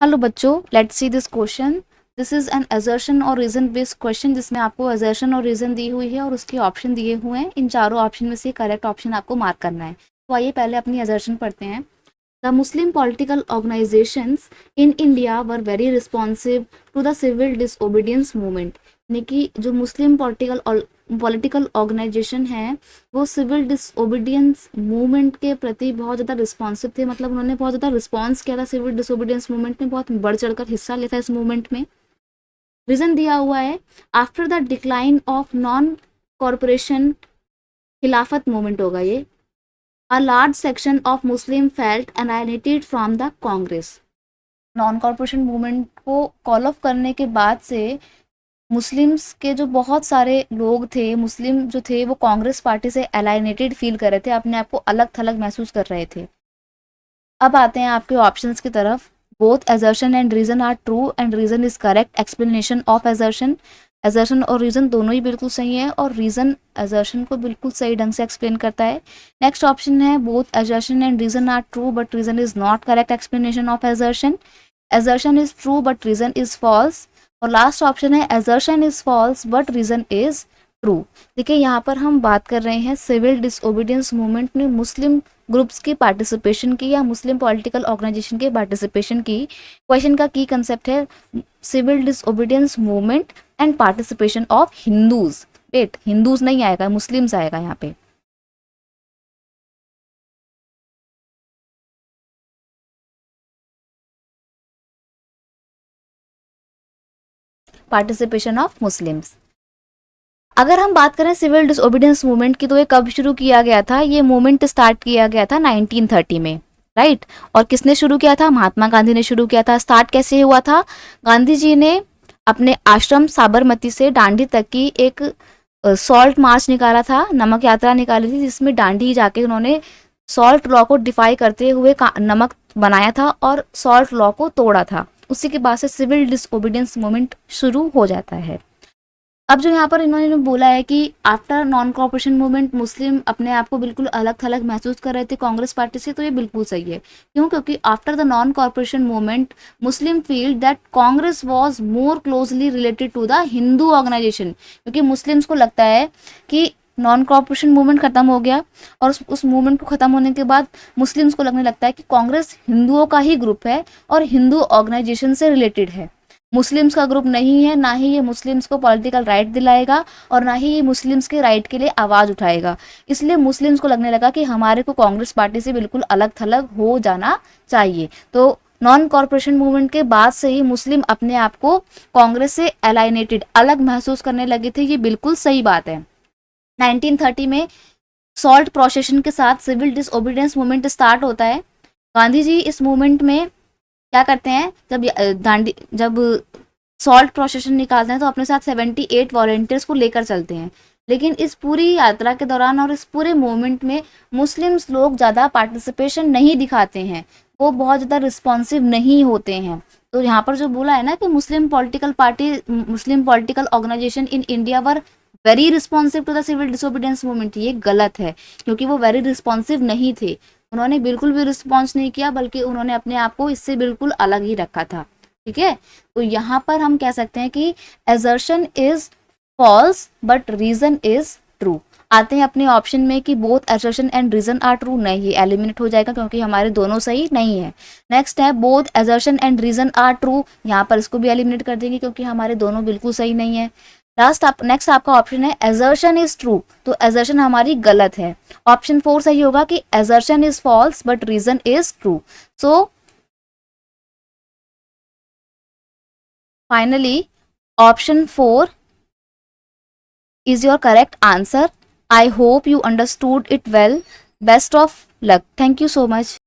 Hello बच्चों, let's see this question. This is an assertion और reason based question जिसमें आपको असर्शन और रीजन दी हुई है और उसके ऑप्शन दिए हुए हैं। इन चारों ऑप्शन में से करेक्ट ऑप्शन आपको मार्क करना है। तो आइए पहले अपनी असर्शन पढ़ते हैं। The Muslim political organisations in India were very responsive to the civil disobedience movement. यानी कि जो मुस्लिम पॉलिटिकल ऑर्गेनाइजेशन है वो सिविल डिसओबीडियंस मूवमेंट के प्रति बहुत ज़्यादा रिस्पॉन्सिव थे। मतलब उन्होंने बहुत ज़्यादा रिस्पॉन्स किया था सिविल डिसओबीडियंस मूवमेंट में, बहुत बढ़ चढ़कर हिस्सा लेता है इस मूवमेंट में। रीजन दिया हुआ है after the decline of non corporation खिलाफत मूवमेंट होगा ये। A large section of Muslim felt alienated from the Congress। Non corporation movement को कॉल ऑफ करने के बाद से मुस्लिम्स के जो बहुत सारे लोग थे, मुस्लिम जो थे वो कांग्रेस पार्टी से एलाइनेटेड फील कर रहे थे, अपने आप को अलग थलग महसूस कर रहे थे। अब आते हैं आपके ऑप्शंस की तरफ। Both assertion and reason are true and reason is correct explanation of assertion. Assertion और रीजन दोनों ही बिल्कुल सही है और रीजन असर्शन को बिल्कुल सही ढंग से एक्सप्लेन करता है। नेक्स्ट ऑप्शन है both assertion and reason are true but reason is not correct explanation of assertion. Assertion is true but reason is false. और लास्ट ऑप्शन है assertion is false but reason is true. देखिए यहाँ पर हम बात कर रहे हैं सिविल डिसओबीडियंस मूवमेंट में मुस्लिम ग्रुप्स की पार्टिसिपेशन की या मुस्लिम पॉलिटिकल ऑर्गेनाइजेशन के पार्टिसिपेशन की। क्वेश्चन का की कंसेप्ट है civil disobedience movement and participation of Hindus. Wait, Hindus नहीं आएगा, मुस्लिम्स आएगा यहाँ पे। Participation of Muslims. अगर हम बात करें सिविल डिसओबीडियंस मूवमेंट की तो ये कब शुरू किया गया था? ये मूवमेंट स्टार्ट किया गया था 1930 में, राइट। और किसने शुरू किया था? महात्मा गांधी ने शुरू किया था। स्टार्ट कैसे हुआ था? गांधी जी ने अपने आश्रम साबरमती से डांडी तक की एक सॉल्ट मार्च निकाला था, नमक यात्रा निकाली थी, जिसमें डांडी जाके उन्होंने सॉल्ट लॉ को डिफाई करते हुए नमक बनाया था और सॉल्ट लॉ को तोड़ा था। उसी के बाद से सिविल डिसओबीडियंस मूवमेंट शुरू हो जाता है। अब जो यहाँ पर इन्होंने बोला है कि आफ्टर नॉन कॉर्पोरेशन मूवमेंट मुस्लिम अपने आप को बिल्कुल अलग थलग महसूस कर रहे थे कांग्रेस पार्टी से, तो ये बिल्कुल सही है। क्यों? क्योंकि after the non corporation movement Muslim feel that Congress was more closely related to the Hindu organisation. क्योंकि मुस्लिम्स को लगता है कि नॉन कॉर्पोरेशन मूवमेंट खत्म हो गया और उस मूवमेंट को खत्म होने के बाद मुस्लिम्स को लगने लगता है कि कांग्रेस हिंदुओं का ही ग्रुप है और हिंदू ऑर्गेनाइजेशन से रिलेटेड है, मुस्लिम्स का ग्रुप नहीं है। ना ही ये मुस्लिम्स को पॉलिटिकल राइट दिलाएगा और ना ही ये मुस्लिम्स के राइट के लिए आवाज़ उठाएगा। इसलिए मुस्लिम्स को लगने लगा कि हमारे को कांग्रेस पार्टी से बिल्कुल अलग थलग हो जाना चाहिए। तो नॉन कॉर्पोरेशन मूवमेंट के बाद से ही मुस्लिम अपने आप को कांग्रेस से एलाइनेटेड अलग महसूस करने लगे थे। ये बिल्कुल सही बात है। 1930 में सॉल्ट प्रोसेशन के साथ सिविल डिसओबीडियंस मूवमेंट स्टार्ट होता है। गांधी जी इस मूवमेंट में क्या करते हैं, जब सॉल्ट प्रोसेशन निकालते हैं तो अपने साथ 78 वॉलंटियर्स को लेकर चलते हैं। लेकिन इस पूरी यात्रा के दौरान और इस पूरे मूवमेंट में मुस्लिम्स लोग ज़्यादा पार्टिसिपेशन नहीं दिखाते हैं, वो बहुत ज़्यादा रिस्पॉन्सिव नहीं होते हैं। तो यहाँ पर जो बोला है ना कि Muslim political organisation in India were very responsive to the civil disobedience movement, ये गलत है। क्योंकि वो वेरी रिस्पॉन्सिव नहीं थे, उन्होंने बिल्कुल भी रिस्पॉन्स नहीं किया, बल्कि उन्होंने अपने आप को इससे बिल्कुल अलग ही रखा था। ठीक है, तो यहाँ पर हम कह सकते हैं कि assertion is false but reason is true. आते हैं अपने ऑप्शन में कि both assertion and reason are true. नहीं, ये एलिमिनेट हो जाएगा क्योंकि हमारे दोनों सही नहीं है। नेक्स्ट है both assertion and reason are true, यहाँ पर इसको भी एलिमिनेट कर देंगे क्योंकि हमारे दोनों बिल्कुल सही नहीं है। नेक्स्ट आपका ऑप्शन है assertion इज ट्रू, तो assertion हमारी गलत है। ऑप्शन 4 सही होगा कि assertion is false but reason is true. So finally option 4 is your correct answer. I hope you understood it well. Best of luck. Thank you so much.